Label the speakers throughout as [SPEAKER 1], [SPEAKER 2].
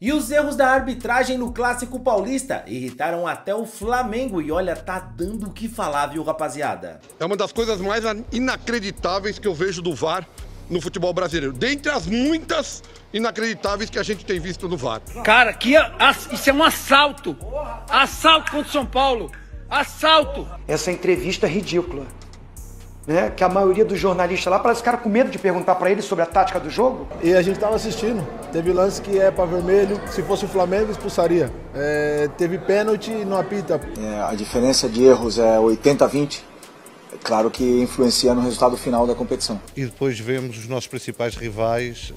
[SPEAKER 1] E os erros da arbitragem no Clássico Paulista irritaram até o Flamengo e olha, tá dando o que falar, viu, rapaziada?
[SPEAKER 2] É uma das coisas mais inacreditáveis que eu vejo do VAR no futebol brasileiro. Dentre as muitas inacreditáveis que a gente tem visto no VAR.
[SPEAKER 3] Cara, isso é um assalto. Assalto contra o São Paulo. Assalto.
[SPEAKER 4] Essa entrevista é ridícula. Né? Que a maioria dos jornalistas lá parece ficar com medo de perguntar para ele sobre a tática do jogo.
[SPEAKER 5] E a gente estava assistindo, teve lance que é para vermelho, se fosse o Flamengo expulsaria. Teve pênalti e não apita.
[SPEAKER 6] A diferença de erros é 80-20, é claro que influencia no resultado final da competição.
[SPEAKER 7] E depois vemos os nossos principais rivais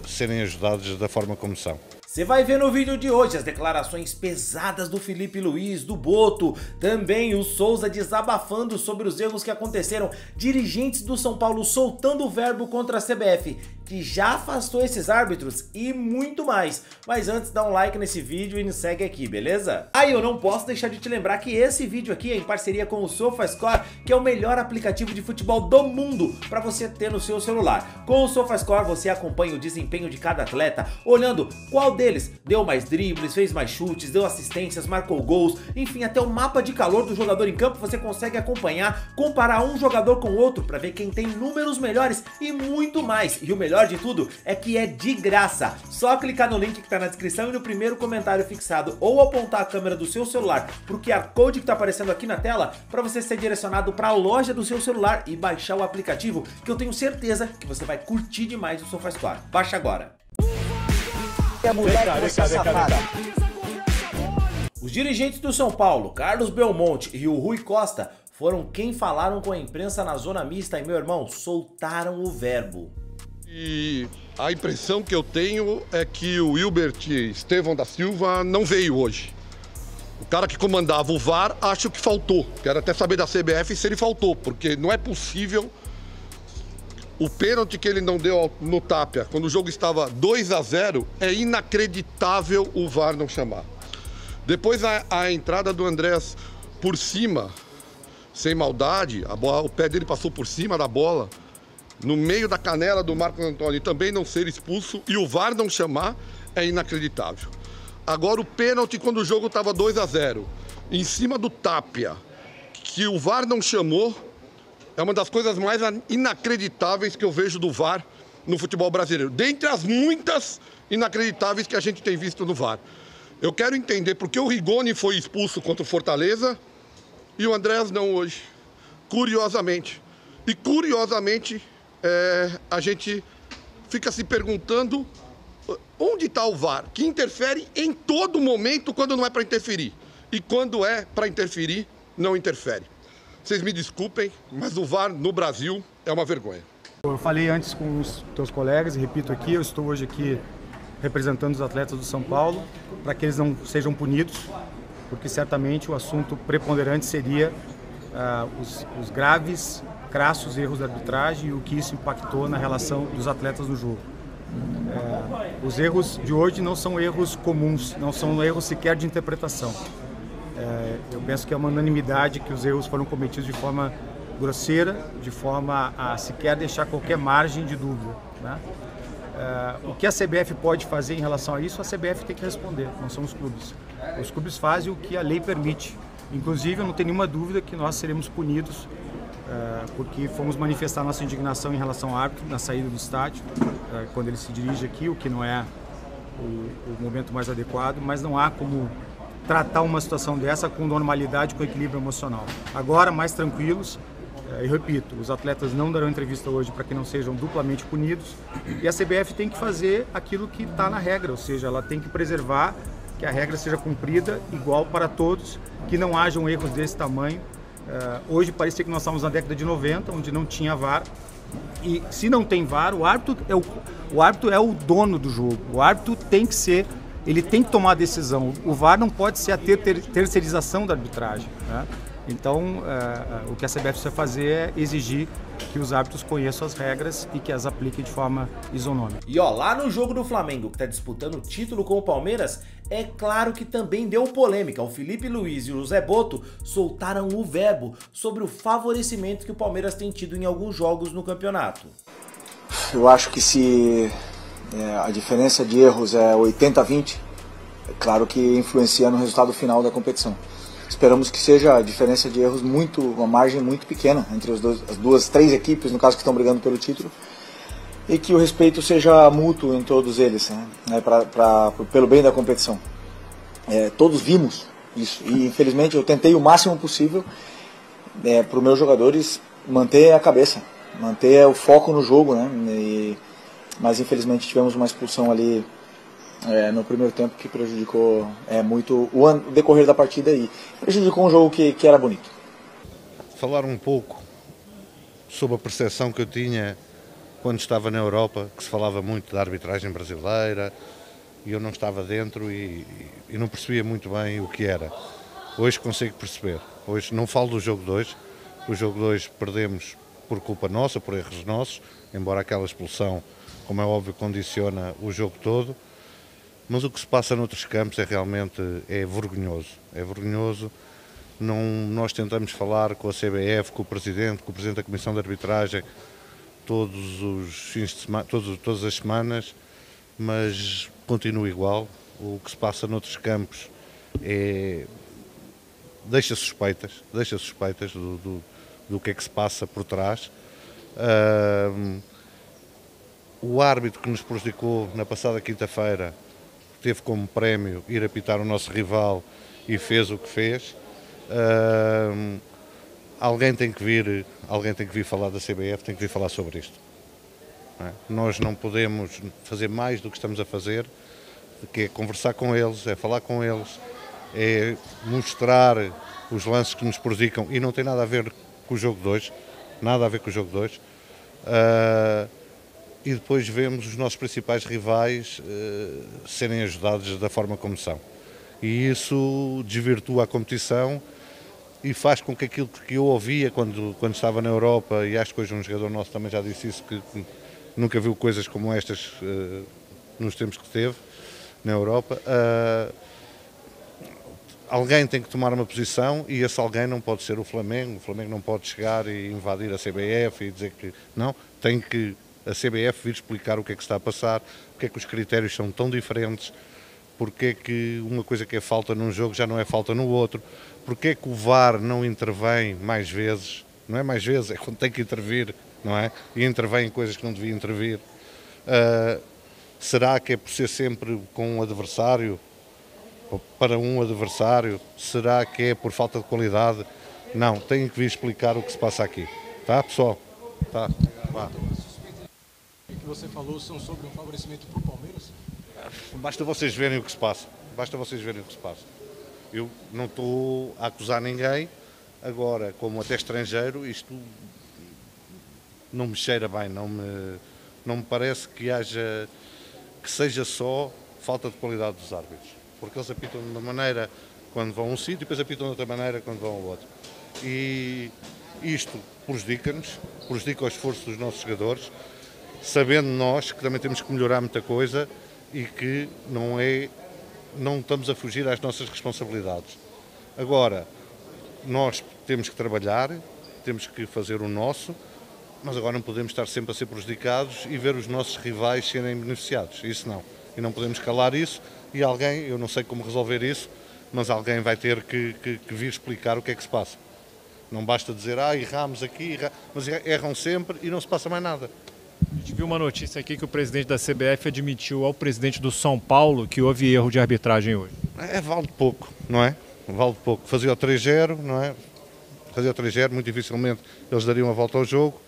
[SPEAKER 7] serem ajudados da forma como são.
[SPEAKER 1] Você vai ver no vídeo de hoje as declarações pesadas do Felipe Luiz, do Boto, também o Souza desabafando sobre os erros que aconteceram, dirigentes do São Paulo soltando o verbo contra a CBF, que já afastou esses árbitros e muito mais. Mas antes dá um like nesse vídeo e nos segue aqui, beleza? Aí eu não posso deixar de te lembrar que esse vídeo aqui é em parceria com o SofaScore, que é o melhor aplicativo de futebol do mundo para você ter no seu celular. Com o SofaScore você acompanha o desempenho de cada atleta, olhando qual deles deu mais dribles, fez mais chutes, deu assistências, marcou gols, enfim, até o mapa de calor do jogador em campo você consegue acompanhar, comparar um jogador com o outro para ver quem tem números melhores e muito mais. E o melhor de tudo é que é de graça. Só clicar no link que tá na descrição e no primeiro comentário fixado ou apontar a câmera do seu celular pro QR Code que tá aparecendo aqui na tela para você ser direcionado para a loja do seu celular e baixar o aplicativo, que eu tenho certeza que você vai curtir demais o SofaScore. Baixa agora. Os dirigentes do São Paulo, Carlos Belmonte e o Rui Costa, foram quem falaram com a imprensa na zona mista e, meu irmão, soltaram o verbo.
[SPEAKER 2] E a impressão que eu tenho é que o Wilbert Estevão da Silva não veio hoje. O cara que comandava o VAR, acho que faltou. Quero até saber da CBF se ele faltou, porque não é possível. O pênalti que ele não deu no Tapia, quando o jogo estava 2-0, é inacreditável o VAR não chamar. Depois a entrada do Andrés por cima, sem maldade, o pé dele passou por cima da bola, no meio da canela do Marcos Antônio, também não ser expulso e o VAR não chamar, é inacreditável. Agora o pênalti quando o jogo estava 2-0, em cima do Tapia, que o VAR não chamou, é uma das coisas mais inacreditáveis que eu vejo do VAR no futebol brasileiro. Dentre as muitas inacreditáveis que a gente tem visto no VAR. Eu quero entender por que o Rigoni foi expulso contra o Fortaleza e o Andrés não hoje. Curiosamente. E curiosamente, a gente fica se perguntando onde está o VAR, que interfere em todo momento quando não é para interferir. E quando é para interferir, não interfere. Vocês me desculpem, mas o VAR no Brasil é uma vergonha.
[SPEAKER 8] Eu falei antes com os teus colegas e repito aqui, eu estou hoje aqui representando os atletas do São Paulo para que eles não sejam punidos, porque certamente o assunto preponderante seria os graves, crassos erros da arbitragem e o que isso impactou na relação dos atletas no jogo. Os erros de hoje não são erros comuns, não são erros sequer de interpretação. Eu penso que é uma unanimidade que os erros foram cometidos de forma grosseira, de forma a sequer deixar qualquer margem de dúvida, né? O que a CBF pode fazer em relação a isso, a CBF tem que responder, não são os clubes. Os clubes fazem o que a lei permite. Inclusive, eu não tenho nenhuma dúvida que nós seremos punidos porque fomos manifestar nossa indignação em relação ao árbitro na saída do estádio, quando ele se dirige aqui, o que não é o momento mais adequado, mas não há como tratar uma situação dessa com normalidade, com equilíbrio emocional. Agora, mais tranquilos, e repito, os atletas não darão entrevista hoje para que não sejam duplamente punidos e a CBF tem que fazer aquilo que está na regra, ou seja, ela tem que preservar que a regra seja cumprida igual para todos, que não hajam erros desse tamanho. Hoje parecia que nós estávamos na década de 90, onde não tinha VAR, e se não tem VAR, o árbitro é o dono do jogo, o árbitro tem que ser, ele tem que tomar a decisão, o VAR não pode ser a terceirização da arbitragem, né? Então, o que a CBF precisa fazer é exigir que os árbitros conheçam as regras e que as apliquem de forma isonômica.
[SPEAKER 1] E ó, lá no jogo do Flamengo, que tá disputando o título com o Palmeiras, é claro que também deu polêmica. O Felipe Luiz e o Zé Boto soltaram o verbo sobre o favorecimento que o Palmeiras tem tido em alguns jogos no campeonato.
[SPEAKER 6] Eu acho que se A diferença de erros é 80-20, é claro que influencia no resultado final da competição. Esperamos que seja a diferença de erros uma margem muito pequena entre as três equipes, no caso que estão brigando pelo título, e que o respeito seja mútuo em todos eles, né, pelo bem da competição. Todos vimos isso e infelizmente eu tentei o máximo possível para os meus jogadores manter a cabeça, manter o foco no jogo, né, mas infelizmente tivemos uma expulsão ali no primeiro tempo que prejudicou muito o decorrer da partida e prejudicou um jogo que era bonito.
[SPEAKER 7] Falar um pouco sobre a percepção que eu tinha quando estava na Europa, que se falava muito da arbitragem brasileira e eu não estava dentro e não percebia muito bem o que era. Hoje consigo perceber. Hoje não falo do jogo de hoje. O jogo de hoje perdemos por culpa nossa, por erros nossos, embora aquela expulsão, como é óbvio, condiciona o jogo todo. Mas o que se passa noutros campos realmente vergonhoso. É vergonhoso. Nós tentamos falar com a CBF, com o Presidente da Comissão de Arbitragem, todos os fins de semana, todas as semanas, mas continua igual. O que se passa noutros campos deixa suspeitas do que é que se passa por trás. O árbitro que nos prejudicou na passada quinta-feira teve como prémio ir apitar o nosso rival e fez o que fez. Alguém tem que vir falar da CBF, tem que vir falar sobre isto. Nós não podemos fazer mais do que estamos a fazer, que é conversar com eles, é falar com eles, é mostrar os lances que nos prejudicam e não tem nada a ver com o jogo de hoje, e depois vemos os nossos principais rivais serem ajudados da forma como são. E isso desvirtua a competição e faz com que aquilo que eu ouvia quando estava na Europa, e acho que hoje um jogador nosso também já disse isso, que nunca viu coisas como estas nos tempos que teve na Europa, alguém tem que tomar uma posição e esse alguém não pode ser o Flamengo não pode chegar e invadir a CBF e dizer que não, tem que a CBF vir explicar o que é que está a passar, porque é que os critérios são tão diferentes, porque é que uma coisa que é falta num jogo já não é falta no outro, porque é que o VAR não intervém mais vezes, não é mais vezes, é quando tem que intervir, não é? E intervém em coisas que não devia intervir. Será que é por ser sempre com um adversário, ou para um adversário? Será que é por falta de qualidade? Não, tem que vir explicar o que se passa aqui. Tá, pessoal? Tá. Vá.
[SPEAKER 9] O que você falou são sobre um favorecimento para o Palmeiras?
[SPEAKER 7] Basta vocês verem o que se passa. Eu não estou a acusar ninguém. Agora, como até estrangeiro, isto não me cheira bem, não me parece que seja só falta de qualidade dos árbitros. Porque eles apitam de uma maneira quando vão a um sítio e depois apitam de outra maneira quando vão ao outro. E isto prejudica-nos, prejudica o esforço dos nossos jogadores, sabendo nós que também temos que melhorar muita coisa e que não estamos a fugir às nossas responsabilidades. Agora, nós temos que trabalhar, temos que fazer o nosso, mas agora não podemos estar sempre a ser prejudicados e ver os nossos rivais serem beneficiados. Isso não. E não podemos calar isso e alguém, eu não sei como resolver isso, mas alguém vai ter que vir explicar o que é que se passa. Não basta dizer, erramos aqui, mas erram sempre e não se passa mais nada.
[SPEAKER 9] A gente viu uma notícia aqui que o presidente da CBF admitiu ao presidente do São Paulo que houve erro de arbitragem hoje.
[SPEAKER 7] Vale pouco, não é? Vale pouco. Fazia o 3-0, não é? Fazia o 3-0, muito dificilmente eles dariam a volta ao jogo.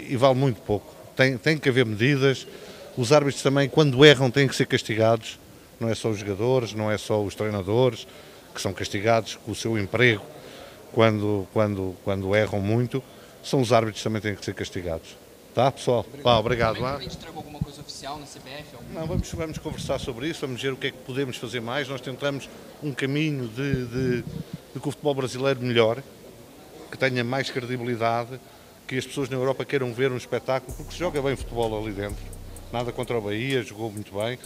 [SPEAKER 7] E vale muito pouco. Tem que haver medidas. Os árbitros também, quando erram, têm que ser castigados. Não é só os jogadores, não é só os treinadores que são castigados com o seu emprego quando erram muito. São os árbitros que também têm que ser castigados. Tá, pessoal? Obrigado.
[SPEAKER 10] A gente entregou alguma coisa oficial na CBF?
[SPEAKER 7] Não, vamos conversar sobre isso, vamos ver o que é que podemos fazer mais. Nós tentamos um caminho de que o futebol brasileiro melhore, que tenha mais credibilidade, que as pessoas na Europa queiram ver um espetáculo, porque se joga bem futebol ali dentro. Nada contra o Bahia, jogou muito bem,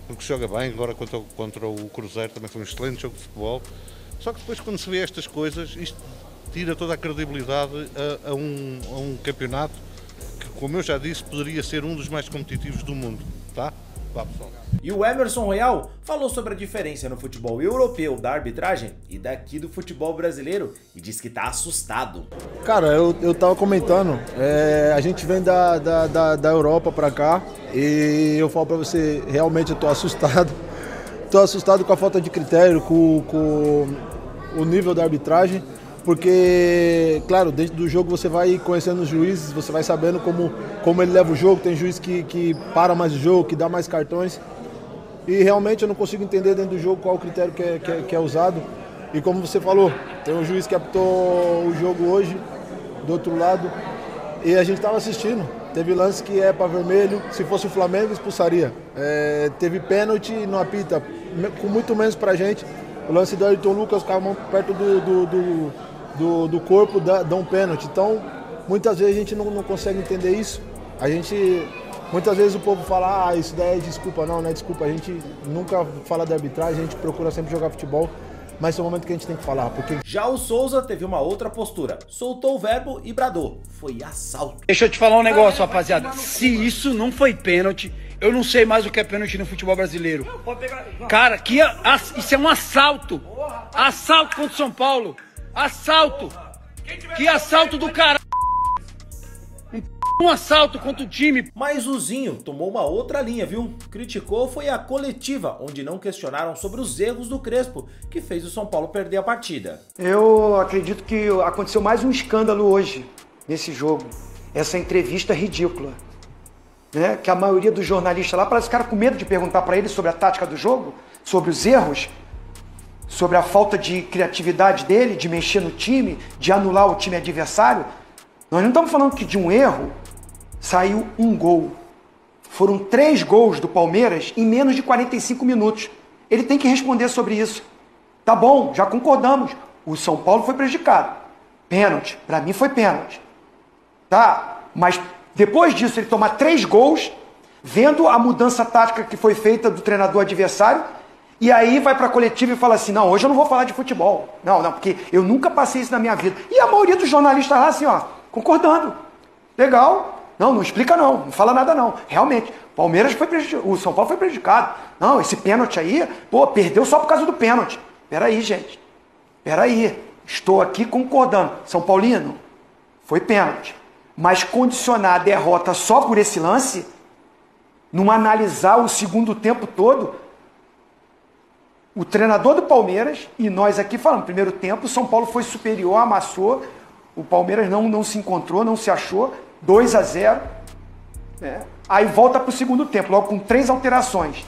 [SPEAKER 7] porque se joga bem. Agora contra o Cruzeiro também foi um excelente jogo de futebol. Só que depois, quando se vê estas coisas, isto tira toda a credibilidade a um campeonato como eu já disse, poderia ser um dos mais competitivos do mundo, tá? Vá, pessoal.
[SPEAKER 1] E o Emerson Royal falou sobre a diferença no futebol europeu da arbitragem e daqui do futebol brasileiro e diz que tá assustado.
[SPEAKER 5] Cara, eu tava comentando, a gente vem da Europa pra cá e eu falo pra você, realmente eu tô assustado. Tô assustado com a falta de critério, com o nível da arbitragem, porque, claro, dentro do jogo você vai conhecendo os juízes, você vai sabendo como ele leva o jogo, tem juiz que para mais o jogo, que dá mais cartões. E realmente eu não consigo entender dentro do jogo qual o critério que é usado. E como você falou, tem um juiz que apitou o jogo hoje, do outro lado, e a gente estava assistindo. Teve lance que é para vermelho, se fosse o Flamengo expulsaria. Teve pênalti e não apita, com muito menos pra gente. O lance do Ayrton Lucas, com a mão perto do corpo, dá um pênalti. Então, muitas vezes a gente não consegue entender isso. Muitas vezes o povo fala, isso daí é desculpa. Não é desculpa. A gente nunca fala da arbitragem, a gente procura sempre jogar futebol. Mas é o momento que a gente tem que falar, porque...
[SPEAKER 1] Já o Souza teve uma outra postura. Soltou o verbo e bradou. Foi assalto.
[SPEAKER 3] Deixa eu te falar um negócio, rapaziada. Se isso não foi pênalti, eu não sei mais o que é pênalti no futebol brasileiro. Cara, isso é um assalto. Assalto contra o São Paulo. Assalto. Que assalto do caralho. Um assalto contra o time.
[SPEAKER 1] Mas o Zinho tomou uma outra linha, viu? Criticou foi a coletiva, onde não questionaram sobre os erros do Crespo, que fez o São Paulo perder a partida.
[SPEAKER 4] Eu acredito que aconteceu mais um escândalo hoje, nesse jogo. Essa entrevista ridícula. Né? Que a maioria dos jornalistas lá, parece que ficaram com medo de perguntar para ele sobre a tática do jogo, sobre os erros, sobre a falta de criatividade dele, de mexer no time, de anular o time adversário. Nós não estamos falando que de um erro saiu um gol. Foram 3 gols do Palmeiras em menos de 45 minutos. Ele tem que responder sobre isso. Tá bom, já concordamos. O São Paulo foi prejudicado. Pênalti, para mim foi pênalti. Tá? Mas depois disso ele tomar 3 gols, vendo a mudança tática que foi feita do treinador adversário, e aí vai para a coletiva e fala assim, não, hoje eu não vou falar de futebol. Não, porque eu nunca passei isso na minha vida. E a maioria dos jornalistas lá assim, ó, concordando. Legal. Não explica não fala nada não. Realmente, Palmeiras foi prejudicado, o São Paulo foi prejudicado. Não, esse pênalti aí, perdeu só por causa do pênalti. Peraí, gente. Peraí. Estou aqui concordando. São Paulino, foi pênalti. Mas condicionar a derrota só por esse lance, não analisar o segundo tempo todo, o treinador do Palmeiras, e nós aqui falamos, primeiro tempo, o São Paulo foi superior, amassou, o Palmeiras não se encontrou, não se achou, 2-0, né? Aí volta para o segundo tempo, logo com 3 alterações.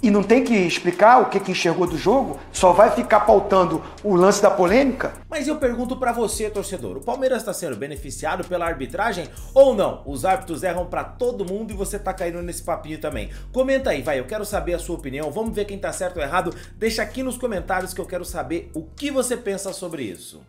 [SPEAKER 4] E não tem que explicar o que enxergou do jogo, só vai ficar pautando o lance da polêmica.
[SPEAKER 1] Mas eu pergunto pra você, torcedor, o Palmeiras tá sendo beneficiado pela arbitragem ou não? Os árbitros erram pra todo mundo e você tá caindo nesse papinho também. Comenta aí, vai, eu quero saber a sua opinião, vamos ver quem tá certo ou errado. Deixa aqui nos comentários que eu quero saber o que você pensa sobre isso.